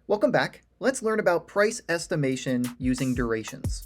Welcome back. Let's learn about price estimation using durations.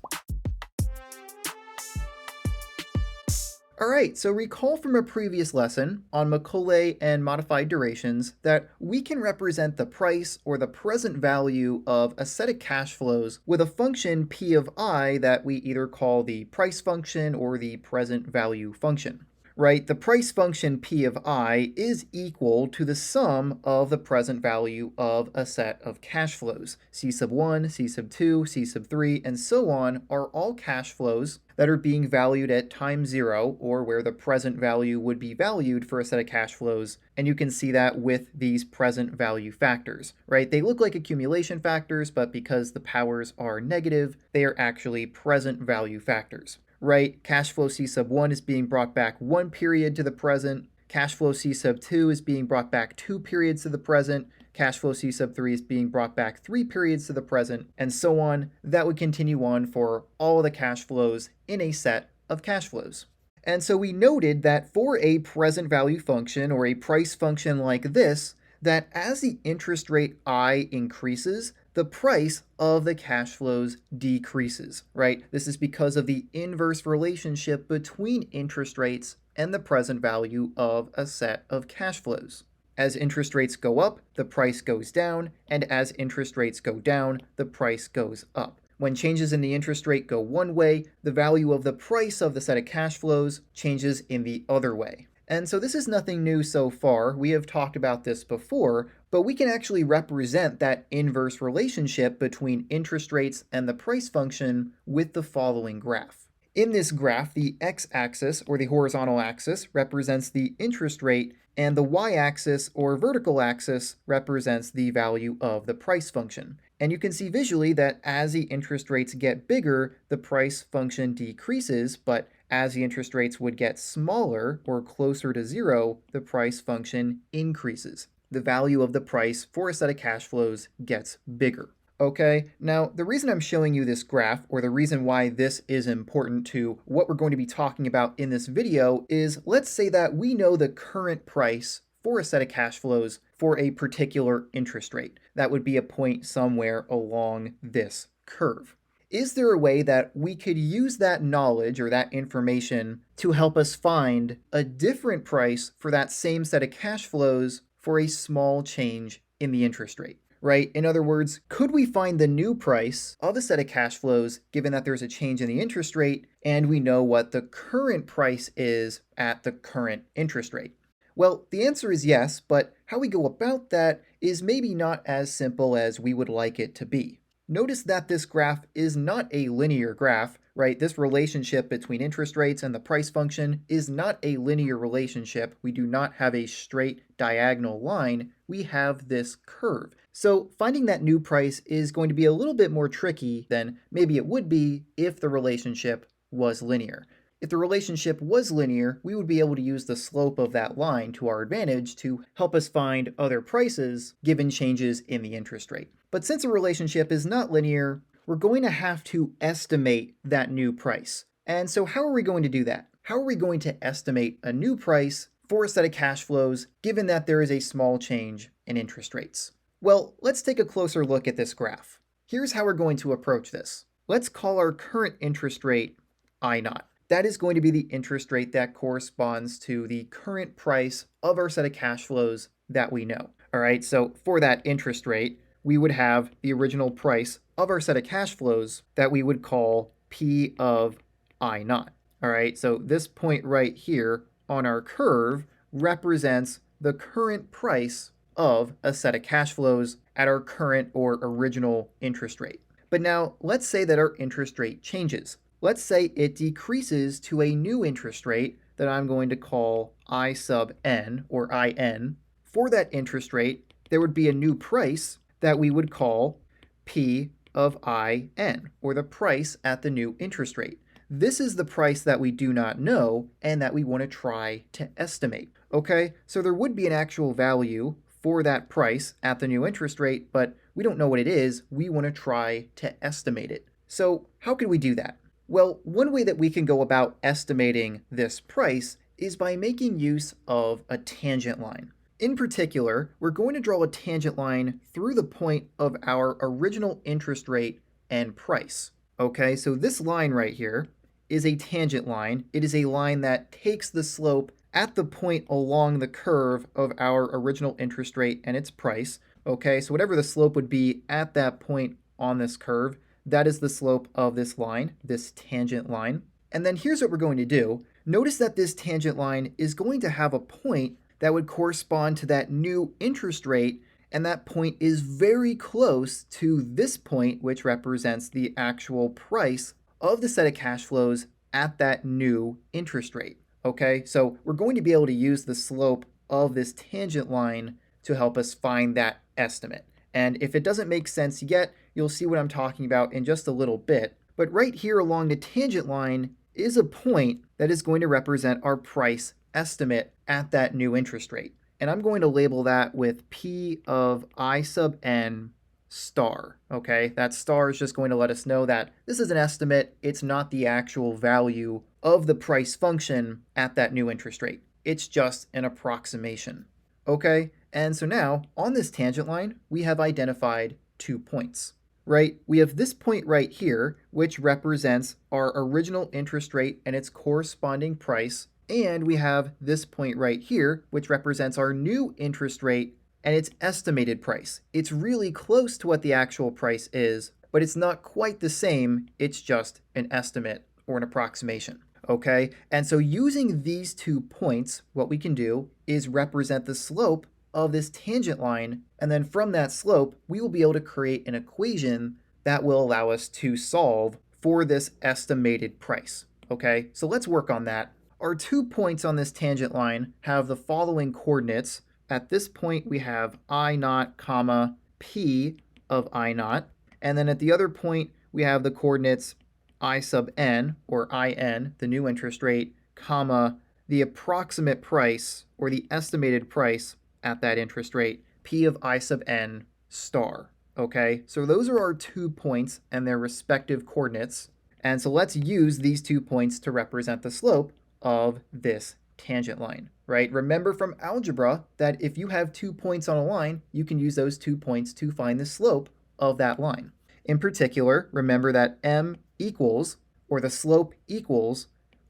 Alright, so recall from a previous lesson on Macaulay and modified durations that we can represent the price or the present value of a set of cash flows with a function p of I that we either call the price function or the present value function. Right, the price function p of I is equal to the sum of the present value of a set of cash flows. C sub 1, C sub 2, C sub 3, and so on are all cash flows that are being valued at time 0, or where the present value would be valued for a set of cash flows, and you can see that with these present value factors, right? They look like accumulation factors, but because the powers are negative, they are actually present value factors. Right, cash flow C sub 1 is being brought back 1 period to the present, cash flow C sub 2 is being brought back 2 periods to the present, cash flow C sub 3 is being brought back 3 periods to the present, and so on. That would continue on for all the cash flows in a set of cash flows. And so we noted that for a present value function or a price function like this, that as the interest rate I increases, the price of the cash flows decreases, right? This is because of the inverse relationship between interest rates and the present value of a set of cash flows. As interest rates go up, the price goes down, and as interest rates go down, the price goes up. When changes in the interest rate go one way, the value of the price of the set of cash flows changes in the other way. And so this is nothing new so far. We have talked about this before, but we can actually represent that inverse relationship between interest rates and the price function with the following graph. In this graph, the x-axis, or the horizontal axis, represents the interest rate, and the y-axis, or vertical axis, represents the value of the price function. And you can see visually that as the interest rates get bigger, the price function decreases, but as the interest rates would get smaller or closer to 0, the price function increases. The value of the price for a set of cash flows gets bigger. Okay, now the reason I'm showing you this graph, or the reason why this is important to what we're going to be talking about in this video, is let's say that we know the current price for a set of cash flows for a particular interest rate. That would be a point somewhere along this curve. Is there a way that we could use that knowledge or that information to help us find a different price for that same set of cash flows for a small change in the interest rate? Right? In other words, could we find the new price of a set of cash flows given that there's a change in the interest rate and we know what the current price is at the current interest rate? Well, the answer is yes, but how we go about that is maybe not as simple as we would like it to be. Notice that this graph is not a linear graph, right? This relationship between interest rates and the price function is not a linear relationship. We do not have a straight diagonal line. We have this curve. So finding that new price is going to be a little bit more tricky than maybe it would be if the relationship was linear. If the relationship was linear, we would be able to use the slope of that line to our advantage to help us find other prices given changes in the interest rate. But since a relationship is not linear, we're going to have to estimate that new price. And so how are we going to do that? How are we going to estimate a new price for a set of cash flows given that there is a small change in interest rates? Well, let's take a closer look at this graph. Here's how we're going to approach this. Let's call our current interest rate I0. That is going to be the interest rate that corresponds to the current price of our set of cash flows that we know. All right, so for that interest rate, we would have the original price of our set of cash flows that we would call P of I0. All right, so this point right here on our curve represents the current price of a set of cash flows at our current or original interest rate. But now let's say that our interest rate changes. Let's say it decreases to a new interest rate that I'm going to call I sub n, or IN. For that interest rate, there would be a new price that we would call P of IN, or the price at the new interest rate. This is the price that we do not know and that we want to try to estimate. Okay, so there would be an actual value for that price at the new interest rate, but we don't know what it is. We want to try to estimate it. So how can we do that? Well, one way that we can go about estimating this price is by making use of a tangent line. In particular, we're going to draw a tangent line through the point of our original interest rate and price. Okay, so this line right here is a tangent line. It is a line that takes the slope at the point along the curve of our original interest rate and its price. Okay, so whatever the slope would be at that point on this curve, that is the slope of this line, this tangent line. And then here's what we're going to do. Notice that this tangent line is going to have a point that would correspond to that new interest rate, and that point is very close to this point, which represents the actual price of the set of cash flows at that new interest rate. Okay, so we're going to be able to use the slope of this tangent line to help us find that estimate. And if it doesn't make sense yet, you'll see what I'm talking about in just a little bit. But right here along the tangent line is a point that is going to represent our price estimate at that new interest rate. And I'm going to label that with P of I sub n star, okay? That star is just going to let us know that this is an estimate. It's not the actual value of the price function at that new interest rate. It's just an approximation, okay? And so now, on this tangent line, we have identified 2 points, right? We have this point right here, which represents our original interest rate and its corresponding price, and we have this point right here, which represents our new interest rate and its estimated price. It's really close to what the actual price is, but it's not quite the same. It's just an estimate or an approximation, okay? And so using these 2 points, what we can do is represent the slope of this tangent line, and then from that slope, we will be able to create an equation that will allow us to solve for this estimated price, okay? So let's work on that. Our 2 points on this tangent line have the following coordinates. At this point, we have I naught, comma, P of I naught. And then at the other point, we have the coordinates I sub n, or IN, the new interest rate, comma, the approximate price, or the estimated price at that interest rate, P of I sub n star. Okay, so those are our 2 points and their respective coordinates. And so let's use these 2 points to represent the slope of this tangent line, right? Remember from algebra that if you have 2 points on a line, you can use those 2 points to find the slope of that line. In particular, remember that m equals, or the slope equals,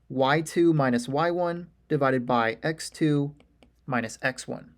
y2 minus y1 divided by x2 minus x1.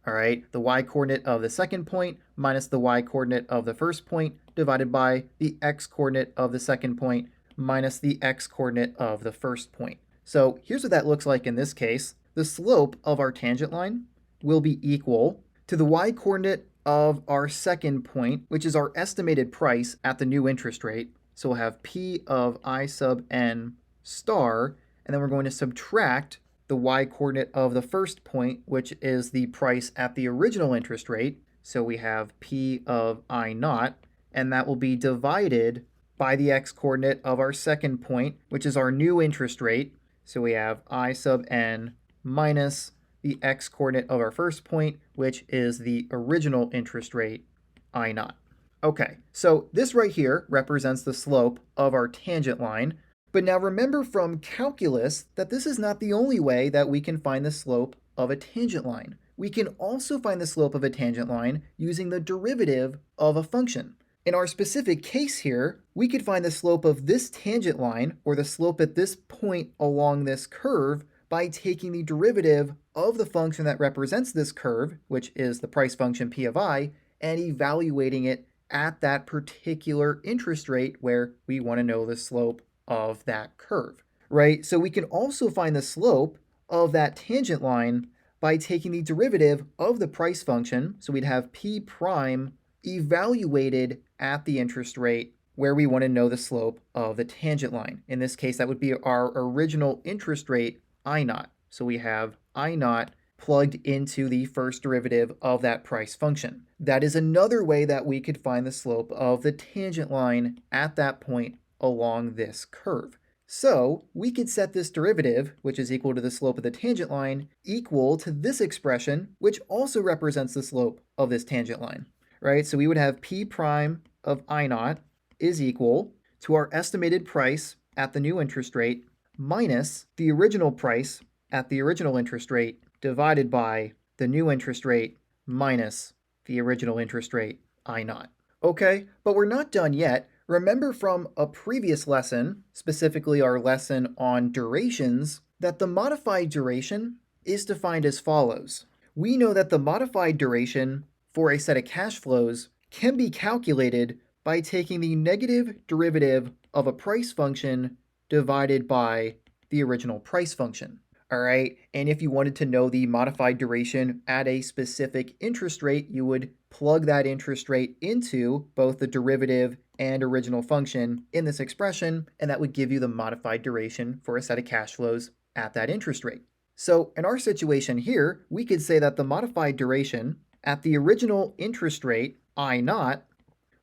All right, the y-coordinate of the second point minus the y-coordinate of the first point divided by the x-coordinate of the second point minus the x-coordinate of the first point. So here's what that looks like in this case. The slope of our tangent line will be equal to the y-coordinate of our second point, which is our estimated price at the new interest rate. So we'll have P of I sub n star, and then we're going to subtract the y-coordinate of the first point, which is the price at the original interest rate. So we have P of I naught, and that will be divided by the x-coordinate of our second point, which is our new interest rate. So we have I sub n minus the x-coordinate of our first point, which is the original interest rate, I naught. Okay, so this right here represents the slope of our tangent line. But now remember from calculus that this is not the only way that we can find the slope of a tangent line. We can also find the slope of a tangent line using the derivative of a function. In our specific case here, we could find the slope of this tangent line, or the slope at this point along this curve, by taking the derivative of the function that represents this curve, which is the price function P of I, and evaluating it at that particular interest rate where we want to know the slope of that curve, right? So we can also find the slope of that tangent line by taking the derivative of the price function. So we'd have P prime evaluated at the interest rate where we want to know the slope of the tangent line. In this case, that would be our original interest rate, I naught. So we have I naught plugged into the first derivative of that price function. That is another way that we could find the slope of the tangent line at that point along this curve. So we could set this derivative, which is equal to the slope of the tangent line, equal to this expression, which also represents the slope of this tangent line, right? So we would have P prime of I naught is equal to our estimated price at the new interest rate minus the original price at the original interest rate divided by the new interest rate minus the original interest rate, I naught. Okay, but we're not done yet. Remember from a previous lesson, specifically our lesson on durations, that the modified duration is defined as follows. We know that the modified duration for a set of cash flows can be calculated by taking the negative derivative of a price function divided by the original price function. All right, and if you wanted to know the modified duration at a specific interest rate, you would plug that interest rate into both the derivative and original function in this expression, and that would give you the modified duration for a set of cash flows at that interest rate. So in our situation here, we could say that the modified duration at the original interest rate, I naught,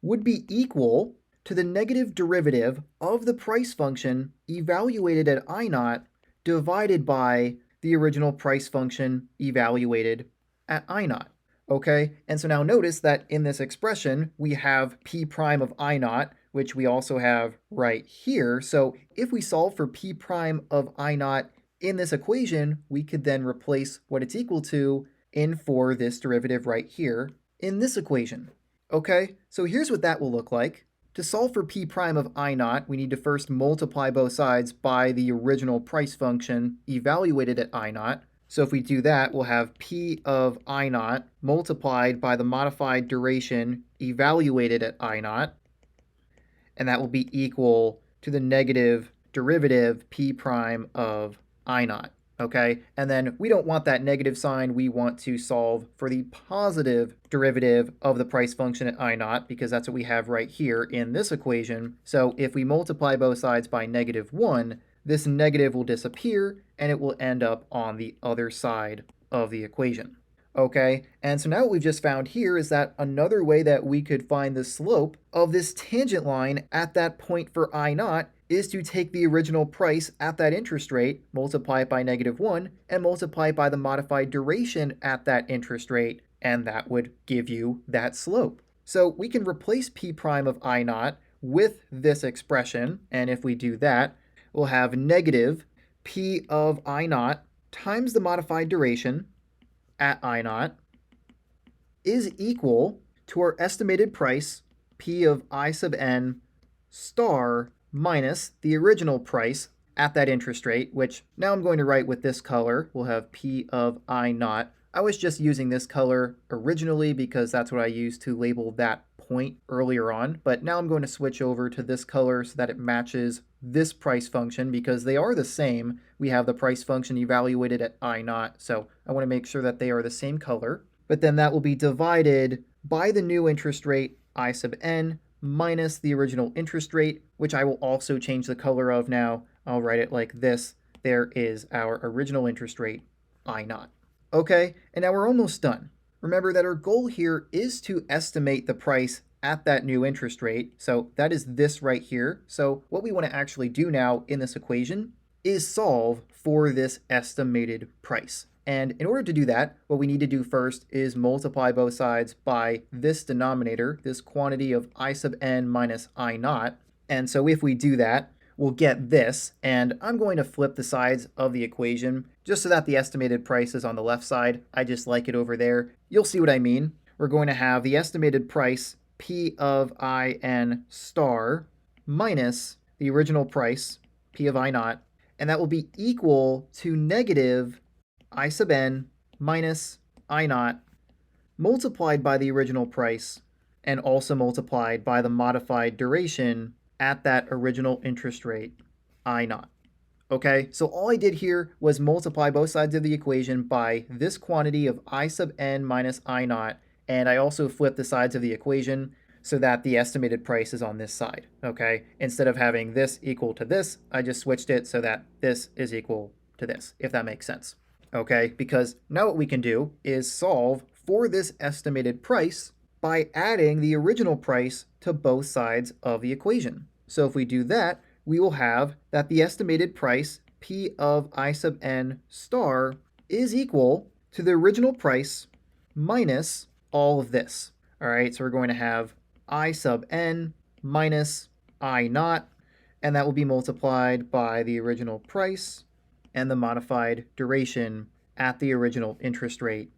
would be equal to the negative derivative of the price function evaluated at I naught divided by the original price function evaluated at I naught. Okay, and so now notice that in this expression, we have p prime of I naught, which we also have right here. So if we solve for p prime of I naught in this equation, we could then replace what it's equal to in for this derivative right here in this equation. Okay, so here's what that will look like. To solve for p prime of I naught, we need to first multiply both sides by the original price function evaluated at I naught. So if we do that, we'll have p of I naught multiplied by the modified duration evaluated at I naught, and that will be equal to the negative derivative p prime of I naught. Okay, and then we don't want that negative sign. We want to solve for the positive derivative of the price function at I naught, because that's what we have right here in this equation. So if we multiply both sides by -1, this negative will disappear and it will end up on the other side of the equation. Okay, and so now what we've just found here is that another way that we could find the slope of this tangent line at that point for I naught is to take the original price at that interest rate, multiply it by -1, and multiply it by the modified duration at that interest rate, and that would give you that slope. So we can replace p prime of I naught with this expression, and if we do that, we'll have negative p of I naught times the modified duration at I naught is equal to our estimated price, p of I sub n star minus the original price at that interest rate, which now I'm going to write with this color. We'll have p of I naught. I was just using this color originally because that's what I used to label that point earlier on, but now I'm going to switch over to this color so that it matches this price function because they are the same. We have the price function evaluated at I naught, so I want to make sure that they are the same color. But then that will be divided by the new interest rate, I sub n, minus the original interest rate, which I will also change the color of now. I'll write it like this. There is our original interest rate, I naught. Okay, and now we're almost done. Remember that our goal here is to estimate the price at that new interest rate. So that is this right here. So what we want to actually do now in this equation is solve for this estimated price. And in order to do that, what we need to do first is multiply both sides by this denominator, this quantity of I sub n minus I naught. And so if we do that, we'll get this, and I'm going to flip the sides of the equation just so that the estimated price is on the left side. I just like it over there. You'll see what I mean. We're going to have the estimated price, p of I n star, minus the original price, p of I naught, and that will be equal to negative I sub n minus I naught multiplied by the original price and also multiplied by the modified duration at that original interest rate, I naught. Okay, so all I did here was multiply both sides of the equation by this quantity of I sub n minus I naught, and I also flipped the sides of the equation so that the estimated price is on this side, okay? Instead of having this equal to this, I just switched it so that this is equal to this, if that makes sense. Okay, because now what we can do is solve for this estimated price by adding the original price to both sides of the equation. So if we do that, we will have that the estimated price, p of I sub n star, is equal to the original price minus all of this. All right, so we're going to have I sub n minus I naught, and that will be multiplied by the original price and the modified duration at the original interest rate,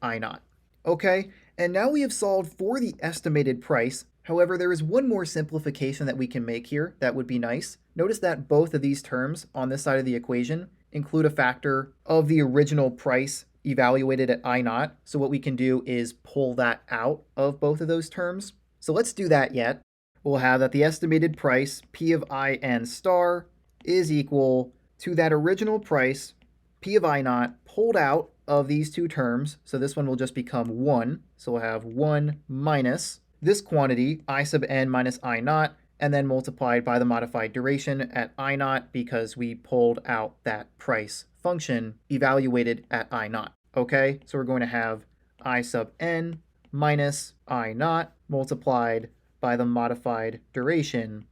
I naught. Okay, and now we have solved for the estimated price. However, there is one more simplification that we can make here that would be nice. Notice that both of these terms on this side of the equation include a factor of the original price evaluated at I naught. So what we can do is pull that out of both of those terms. So let's do that yet. We'll have that the estimated price, P of I n star, is equal to that original price, P of I naught, pulled out of these two terms. So this one will just become 1. So we'll have 1 minus this quantity, I sub n minus I naught, and then multiplied by the modified duration at I naught because we pulled out that price function evaluated at I naught. Okay, so we're going to have I sub n minus I naught multiplied by the modified duration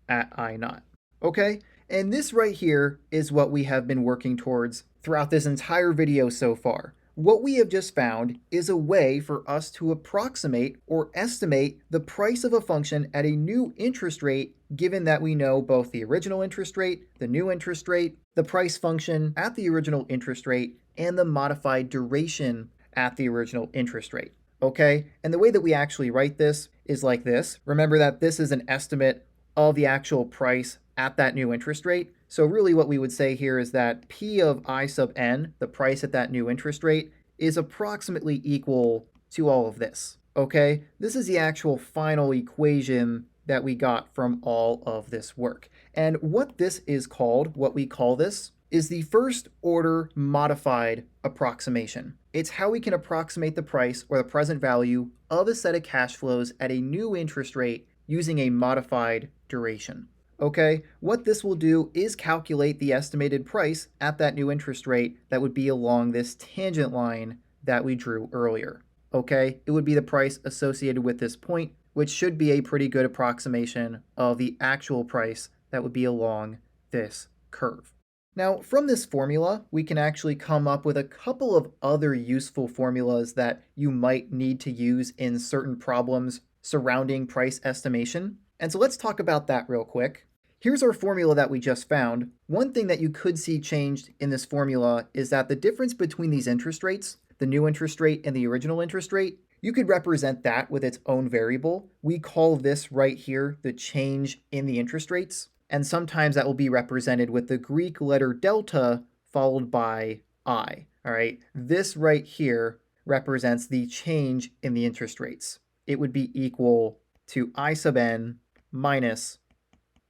at I naught. Okay, and this right here is what we have been working towards throughout this entire video so far. What we have just found is a way for us to approximate or estimate the price of a function at a new interest rate, given that we know both the original interest rate, the new interest rate, the price function at the original interest rate, and the modified duration at the original interest rate. Okay, and the way that we actually write this is like this. Remember that this is an estimate of the actual price at that new interest rate. So really what we would say here is that P of I sub n, the price at that new interest rate, is approximately equal to all of this. Okay, this is the actual final equation that we got from all of this work. And what this is called, what we call this, is the first order modified approximation. It's how we can approximate the price or the present value of a set of cash flows at a new interest rate using a modified duration. Okay, what this will do is calculate the estimated price at that new interest rate that would be along this tangent line that we drew earlier. Okay, it would be the price associated with this point, which should be a pretty good approximation of the actual price that would be along this curve. Now, from this formula, we can actually come up with a couple of other useful formulas that you might need to use in certain problems surrounding price estimation. And so let's talk about that real quick. Here's our formula that we just found. One thing that you could see changed in this formula is that the difference between these interest rates, the new interest rate and the original interest rate, you could represent that with its own variable. We call this right here the change in the interest rates. And sometimes that will be represented with the Greek letter delta followed by I. All right, this right here represents the change in the interest rates. It would be equal to I sub n minus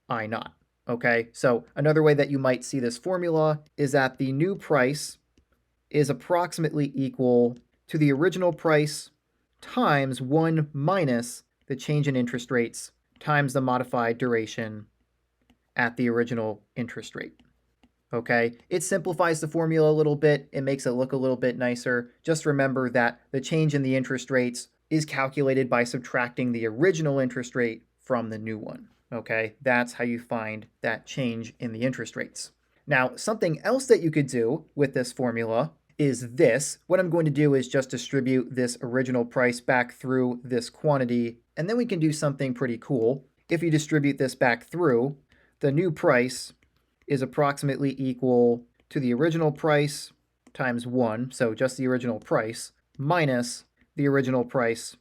I naught. Okay, so another way that you might see this formula is that the new price is approximately equal to the original price times 1 minus the change in interest rates times the modified duration at the original interest rate. Okay, it simplifies the formula a little bit. It makes it look a little bit nicer. Just remember that the change in the interest rates is calculated by subtracting the original interest rate from the new one. Okay, that's how you find that change in the interest rates. Now, something else that you could do with this formula is this. What I'm going to do is just distribute this original price back through this quantity, and then we can do something pretty cool. If you distribute this back through, the new price is approximately equal to the original price times 1, so just the original price, minus the original price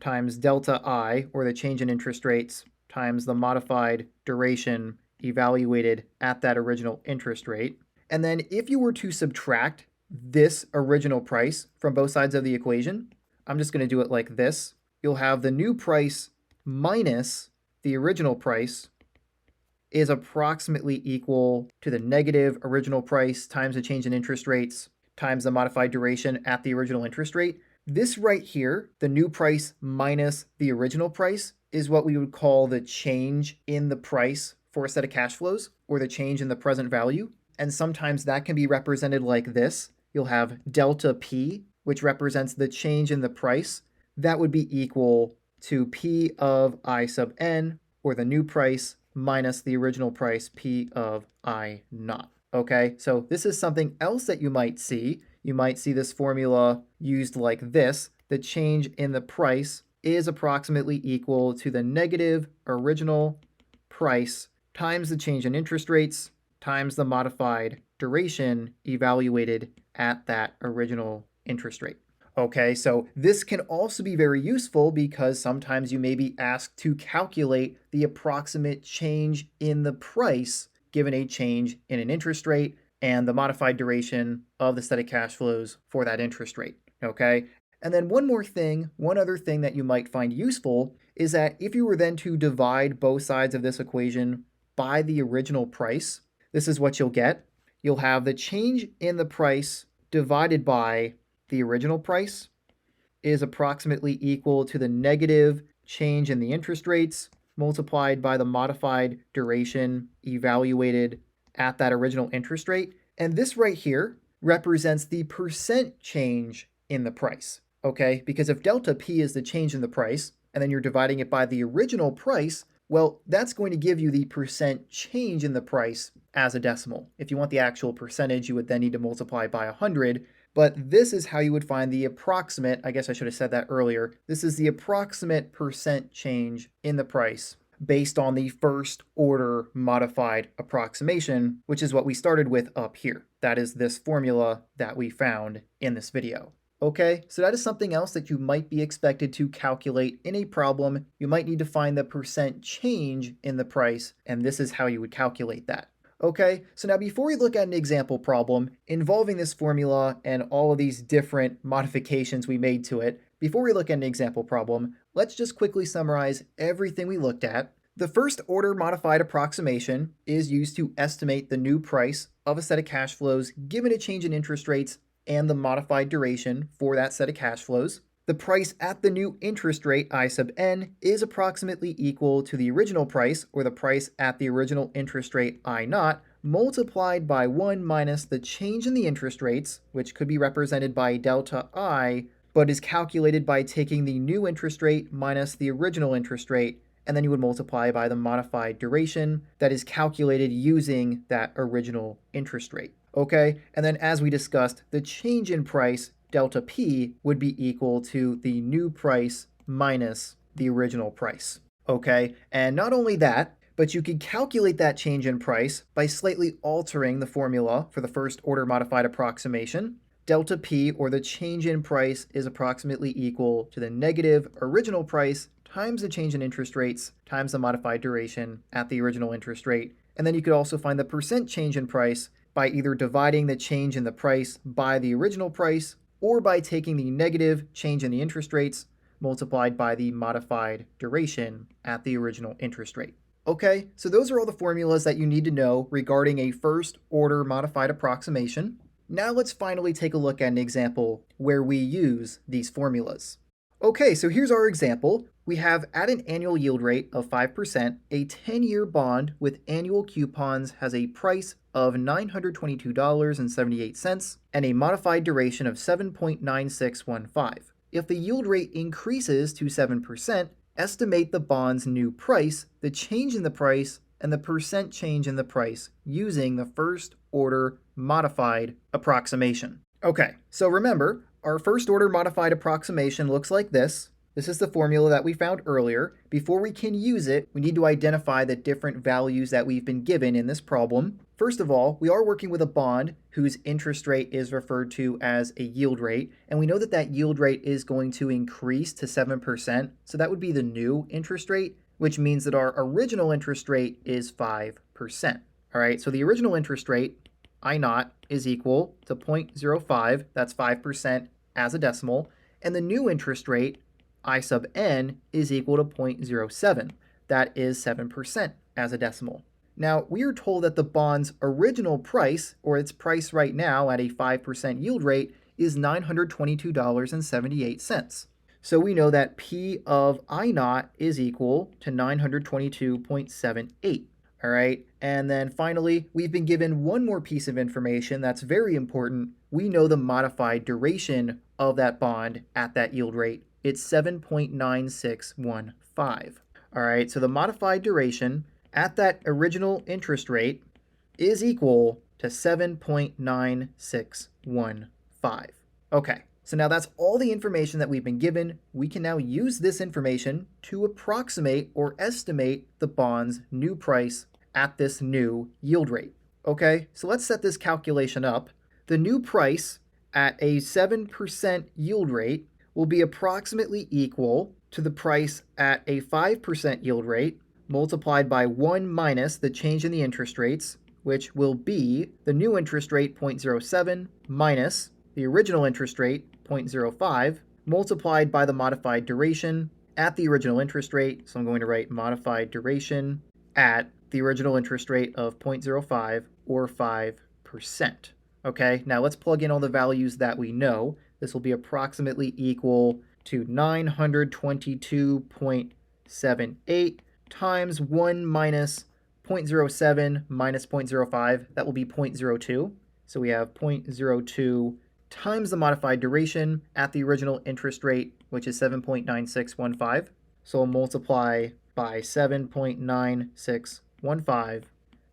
times delta I, or the change in interest rates, times the modified duration evaluated at that original interest rate. And then if you were to subtract this original price from both sides of the equation, I'm just going to do it like this. You'll have the new price minus the original price is approximately equal to the negative original price times the change in interest rates times the modified duration at the original interest rate. This right here, the new price minus the original price, is what we would call the change in the price for a set of cash flows, or the change in the present value. And sometimes that can be represented like this. You'll have delta P, which represents the change in the price. That would be equal to P of I sub n, or the new price, minus the original price, P of I naught. Okay, so this is something else that you might see. You might see this formula used like this. The change in the price is approximately equal to the negative original price times the change in interest rates times the modified duration evaluated at that original interest rate. Okay, so this can also be very useful because sometimes you may be asked to calculate the approximate change in the price given a change in an interest rate and the modified duration of the set of cash flows for that interest rate. Okay, and then one other thing that you might find useful is that if you were then to divide both sides of this equation by the original price, this is what you'll get. You'll have the change in the price divided by the original price is approximately equal to the negative change in the interest rates multiplied by the modified duration evaluated at that original interest rate. And this right here represents the percent change in the price, okay? Because if delta P is the change in the price, and then you're dividing it by the original price, well, that's going to give you the percent change in the price as a decimal. If you want the actual percentage, you would then need to multiply by 100, but this is how you would find the approximate, I guess I should have said that earlier, this is the approximate percent change in the price based on the first order modified approximation, which is what we started with up here. That is this formula that we found in this video. Okay, so that is something else that you might be expected to calculate in a problem. You might need to find the percent change in the price, and this is how you would calculate that. Okay, so now before we look at an example problem involving this formula and all of these different modifications we made to it, before we look at an example problem, let's just quickly summarize everything we looked at. The first order modified approximation is used to estimate the new price of a set of cash flows given a change in interest rates and the modified duration for that set of cash flows. The price at the new interest rate, I sub n, is approximately equal to the original price, or the price at the original interest rate, I naught, multiplied by 1 minus the change in the interest rates, which could be represented by delta I, but is calculated by taking the new interest rate minus the original interest rate, and then you would multiply by the modified duration that is calculated using that original interest rate. Okay, and then as we discussed, the change in price, delta P, would be equal to the new price minus the original price. Okay, and not only that, but you could calculate that change in price by slightly altering the formula for the first order modified approximation. Delta P, or the change in price, is approximately equal to the negative original price times the change in interest rates times the modified duration at the original interest rate. And then you could also find the percent change in price by either dividing the change in the price by the original price or by taking the negative change in the interest rates multiplied by the modified duration at the original interest rate. Okay, so those are all the formulas that you need to know regarding a first order modified approximation. Now let's finally take a look at an example where we use these formulas. Okay, so here's our example. We have at an annual yield rate of 5%, a 10-year bond with annual coupons has a price of $922.78 and a modified duration of 7.9615. If the yield rate increases to 7%, estimate the bond's new price, the change in the price, and the percent change in the price using the first order modified approximation. Okay, so remember, our first order modified approximation looks like this. This is the formula that we found earlier. Before we can use it, we need to identify the different values that we've been given in this problem. First of all, we are working with a bond whose interest rate is referred to as a yield rate, and we know that that yield rate is going to increase to 7%, so that would be the new interest rate, which means that our original interest rate is 5%. All right, so the original interest rate, I naught, is equal to 0.05, that's 5% as a decimal, and the new interest rate, I sub n, is equal to 0.07, that is 7% as a decimal. Now, we are told that the bond's original price, or its price right now at a 5% yield rate, is $922.78. So we know that P of I naught is equal to 922.78. All right, and then finally, we've been given one more piece of information that's very important. We know the modified duration of that bond at that yield rate. It's 7.9615. All right, so the modified duration at that original interest rate is equal to 7.9615. Okay, so now that's all the information that we've been given. We can now use this information to approximate or estimate the bond's new price at this new yield rate. Okay, so let's set this calculation up. The new price at a 7% yield rate will be approximately equal to the price at a 5% yield rate multiplied by 1 minus the change in the interest rates, which will be the new interest rate 0.07 minus the original interest rate 0.05 multiplied by the modified duration at the original interest rate. So I'm going to write modified duration at the original interest rate of 0.05 or 5%. Okay, now let's plug in all the values that we know. This will be approximately equal to 922.78 times 1 minus 0.07 minus 0.05. That will be 0.02. So we have 0.02 times the modified duration at the original interest rate, which is 7.9615. So we'll multiply by 7.9615,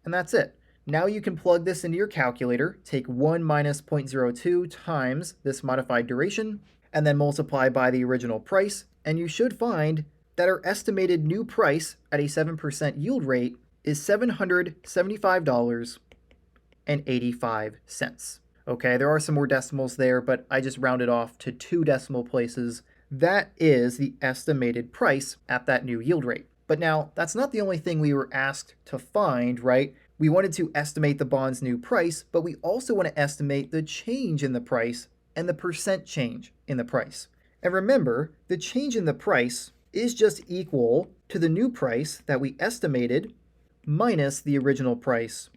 and that's it. Now you can plug this into your calculator, take 1 minus 0.02 times this modified duration, and then multiply by the original price, and you should find that our estimated new price at a 7% yield rate is $775.85. Okay, there are some more decimals there, but I just rounded off to 2 decimal places. That is the estimated price at that new yield rate. But now, that's not the only thing we were asked to find, right? We wanted to estimate the bond's new price, but we also want to estimate the change in the price and the percent change in the price. And remember, the change in the price is just equal to the new price that we estimated minus the original price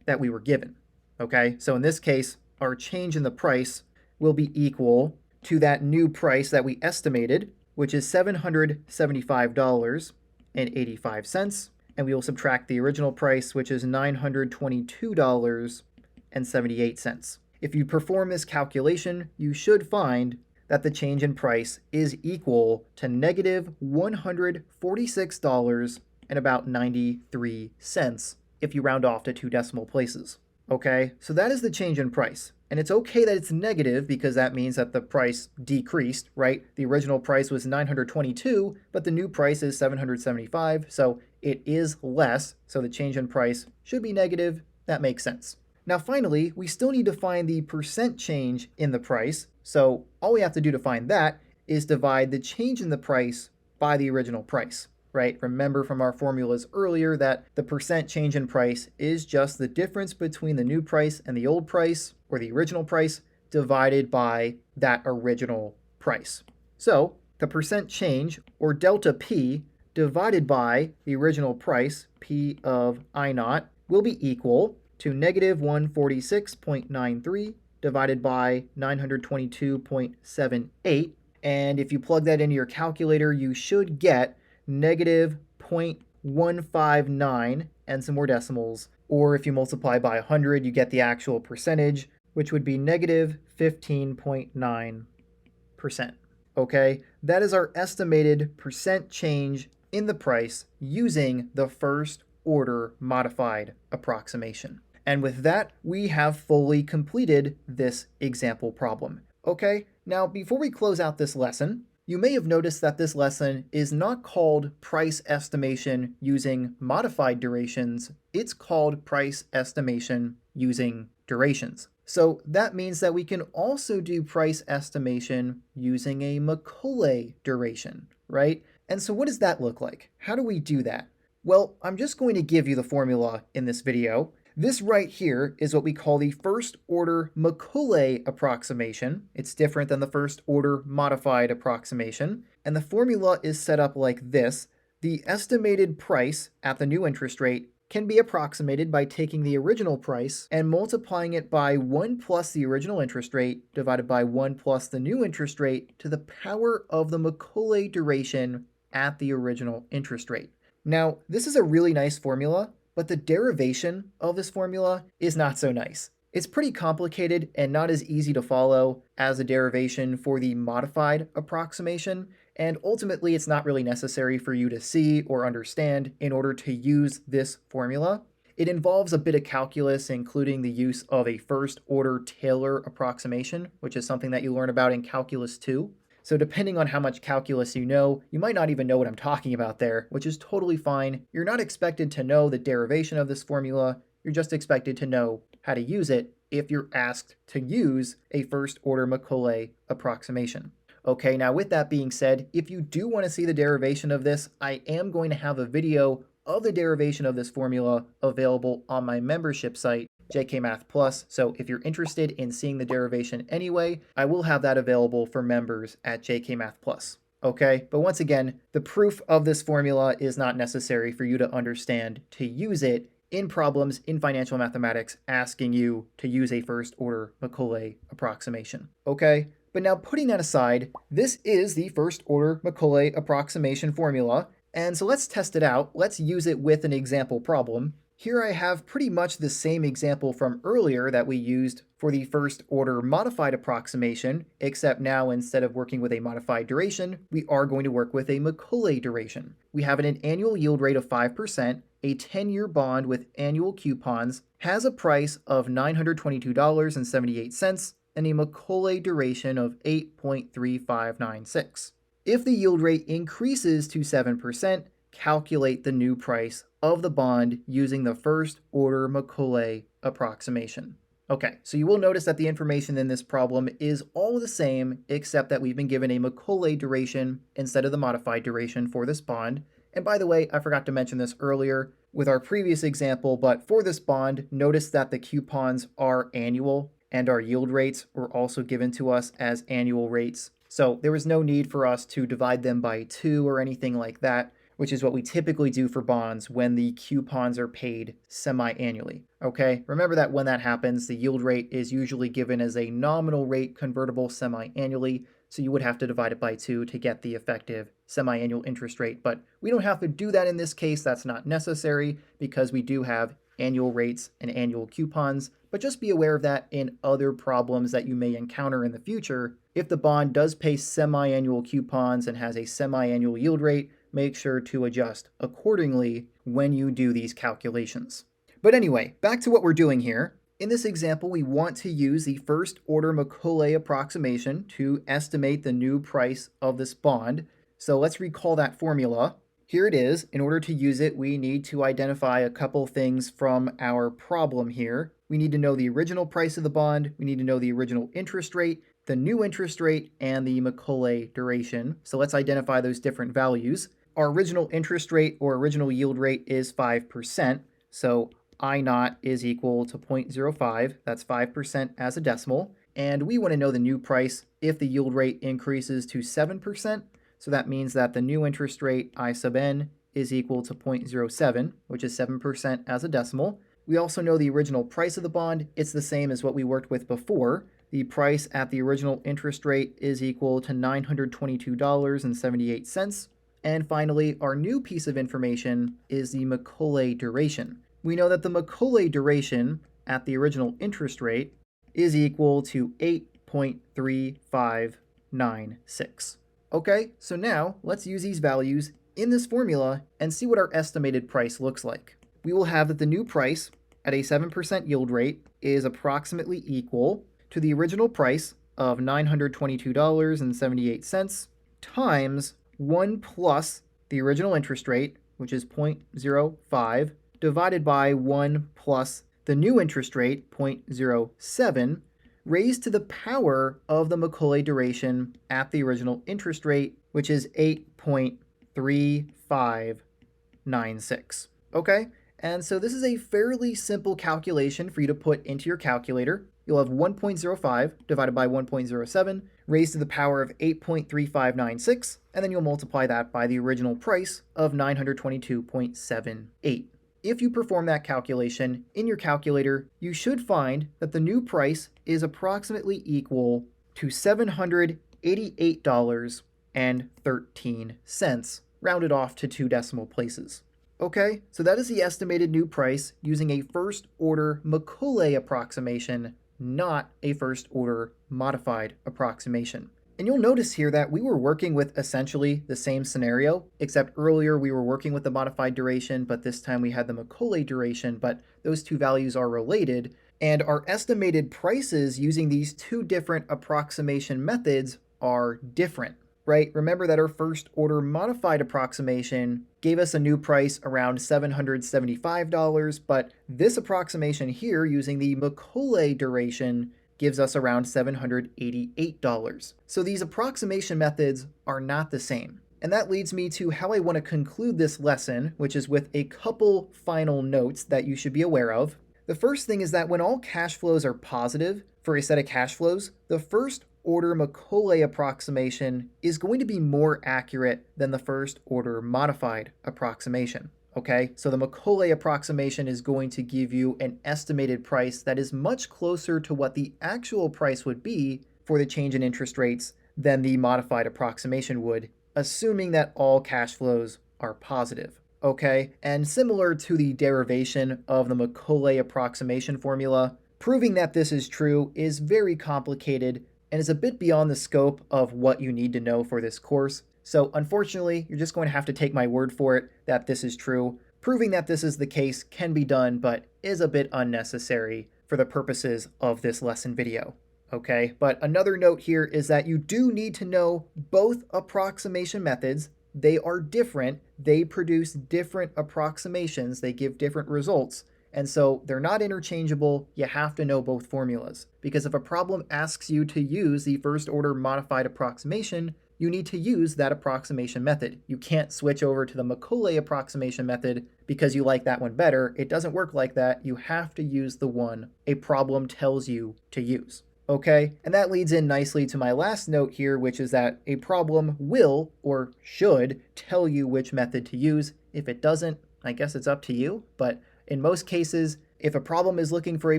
that we were given. Okay, so in this case, our change in the price will be equal to that new price that we estimated, which is $775.85, and we will subtract the original price, which is $922.78. If you perform this calculation, you should find that the change in price is equal to negative $146.93 if you round off to 2 decimal places. Okay, so that is the change in price. And it's okay that it's negative because that means that the price decreased, right? The original price was $922, but the new price is $775, so it is less. So the change in price should be negative. That makes sense. Now finally, we still need to find the percent change in the price. So all we have to do to find that is divide the change in the price by the original price. Right? Remember from our formulas earlier that the percent change in price is just the difference between the new price and the old price, or the original price, divided by that original price. So the percent change, or delta P, divided by the original price, P of I naught, will be equal to negative 146.93 divided by 922.78. And if you plug that into your calculator, you should get negative 0.159 and some more decimals, or if you multiply by 100, you get the actual percentage, which would be negative 15.9%. Okay, that is our estimated percent change in the price using the first order modified approximation. And with that, we have fully completed this example problem. Okay, now before we close out this lesson, you may have noticed that this lesson is not called price estimation using modified durations, it's called price estimation using durations. So that means that we can also do price estimation using a Macaulay duration, right? And so what does that look like? How do we do that? Well, I'm just going to give you the formula in this video. This right here is what we call the first order Macaulay approximation. It's different than the first order modified approximation. And the formula is set up like this. The estimated price at the new interest rate can be approximated by taking the original price and multiplying it by 1 plus the original interest rate divided by 1 plus the new interest rate to the power of the Macaulay duration at the original interest rate. Now, this is a really nice formula, but the derivation of this formula is not so nice. It's pretty complicated and not as easy to follow as a derivation for the modified approximation, and ultimately it's not really necessary for you to see or understand in order to use this formula. It involves a bit of calculus, including the use of a first-order Taylor approximation, which is something that you learn about in Calculus 2. So depending on how much calculus you know, you might not even know what I'm talking about there, which is totally fine. You're not expected to know the derivation of this formula, you're just expected to know how to use it if you're asked to use a first order Macaulay approximation. Okay, now with that being said, if you do want to see the derivation of this, I am going to have a video of the derivation of this formula available on my membership site, JK Math Plus. So if you're interested in seeing the derivation anyway, I will have that available for members at JK Math Plus. Okay, but once again, the proof of this formula is not necessary for you to understand to use it in problems in financial mathematics asking you to use a first order Macaulay approximation. Okay, but now putting that aside, this is the first order Macaulay approximation formula, and so let's test it out. Let's use it with an example problem. Here I have pretty much the same example from earlier that we used for the first order modified approximation, except now instead of working with a modified duration, we are going to work with a Macaulay duration. We have an annual yield rate of 5%, a 10-year bond with annual coupons, has a price of $922.78, and a Macaulay duration of 8.3596. If the yield rate increases to 7%, calculate the new price of the bond using the first order Macaulay approximation. Okay, so you will notice that the information in this problem is all the same except that we've been given a Macaulay duration instead of the modified duration for this bond. And by the way, I forgot to mention this earlier with our previous example, but for this bond, notice that the coupons are annual and our yield rates were also given to us as annual rates. So there was no need for us to divide them by 2 or anything like that, which is what we typically do for bonds when the coupons are paid semi-annually. Okay, remember that when that happens, the yield rate is usually given as a nominal rate convertible semi-annually, so you would have to divide it by 2 to get the effective semi-annual interest rate. But we don't have to do that in this case. That's not necessary because we do have annual rates and annual coupons. But just be aware of that in other problems that you may encounter in the future. If the bond does pay semi-annual coupons and has a semi-annual yield rate, make sure to adjust accordingly when you do these calculations. But anyway, back to what we're doing here. In this example, we want to use the first order Macaulay approximation to estimate the new price of this bond. So let's recall that formula. Here it is. In order to use it, we need to identify a couple things from our problem here. We need to know the original price of the bond, we need to know the original interest rate, the new interest rate, and the Macaulay duration. So let's identify those different values. Our original interest rate or original yield rate is 5%. So I naught is equal to 0.05. That's 5% as a decimal. And we want to know the new price if the yield rate increases to 7%. So that means that the new interest rate, I sub n, is equal to 0.07, which is 7% as a decimal. We also know the original price of the bond. It's the same as what we worked with before. The price at the original interest rate is equal to $922.78. And finally, our new piece of information is the Macaulay duration. We know that the Macaulay duration at the original interest rate is equal to 8.3596. Okay, so now let's use these values in this formula and see what our estimated price looks like. We will have that the new price at a 7% yield rate is approximately equal to the original price of $922.78 times 1 plus the original interest rate, which is 0.05, divided by 1 plus the new interest rate, 0.07, raised to the power of the Macaulay duration at the original interest rate, which is 8.3596. Okay? And so this is a fairly simple calculation for you to put into your calculator. You'll have 1.05 divided by 1.07 raised to the power of 8.3596, and then you'll multiply that by the original price of 922.78. If you perform that calculation in your calculator, you should find that the new price is approximately equal to $788.13, rounded off to 2 decimal places. Okay, so that is the estimated new price using a first order Macaulay approximation, not a first order modified approximation. And you'll notice here that we were working with essentially the same scenario, except earlier we were working with the modified duration, but this time we had the Macaulay duration, but those two values are related. And our estimated prices using these two different approximation methods are different. right? Remember that our first order modified approximation gave us a new price around $775, but this approximation here using the Macaulay duration gives us around $788. So these approximation methods are not the same. And that leads me to how I want to conclude this lesson, which is with a couple final notes that you should be aware of. The first thing is that when all cash flows are positive for a set of cash flows, the first order Macaulay approximation is going to be more accurate than the first order modified approximation. Okay, so the Macaulay approximation is going to give you an estimated price that is much closer to what the actual price would be for the change in interest rates than the modified approximation would, assuming that all cash flows are positive. Okay, and similar to the derivation of the Macaulay approximation formula, proving that this is true is very complicated and is a bit beyond the scope of what you need to know for this course. So unfortunately, you're just going to have to take my word for it that this is true. Proving that this is the case can be done, but is a bit unnecessary for the purposes of this lesson video. Okay, but another note here is that you do need to know both approximation methods. They are different. They produce different approximations. They give different results. And so they're not interchangeable. You have to know both formulas. Because if a problem asks you to use the first order modified approximation, you need to use that approximation method. You can't switch over to the Macaulay approximation method because you like that one better. It doesn't work like that. You have to use the one a problem tells you to use. Okay, and that leads in nicely to my last note here, which is that a problem will or should tell you which method to use. If it doesn't, I guess it's up to you. But in most cases, if a problem is looking for a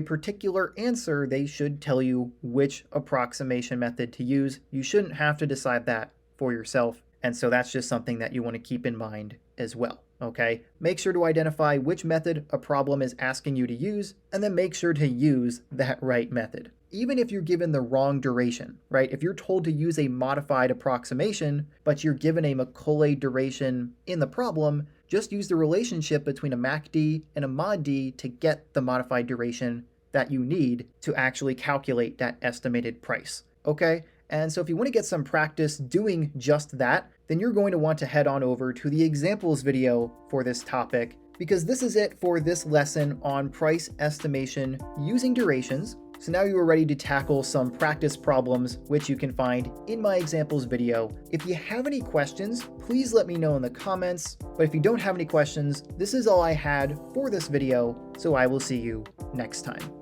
particular answer, they should tell you which approximation method to use. You shouldn't have to decide that for yourself. And so that's just something that you want to keep in mind as well. Okay, make sure to identify which method a problem is asking you to use, and then make sure to use that right method. Even if you're given the wrong duration, right? If you're told to use a modified approximation, but you're given a Macaulay duration in the problem, just use the relationship between a MACD and a mod D to get the modified duration that you need to actually calculate that estimated price. Okay? And so if you want to get some practice doing just that, then you're going to want to head on over to the examples video for this topic, because this is it for this lesson on price estimation using durations. So now you are ready to tackle some practice problems, which you can find in my examples video. If you have any questions, please let me know in the comments. But if you don't have any questions, this is all I had for this video, so I will see you next time.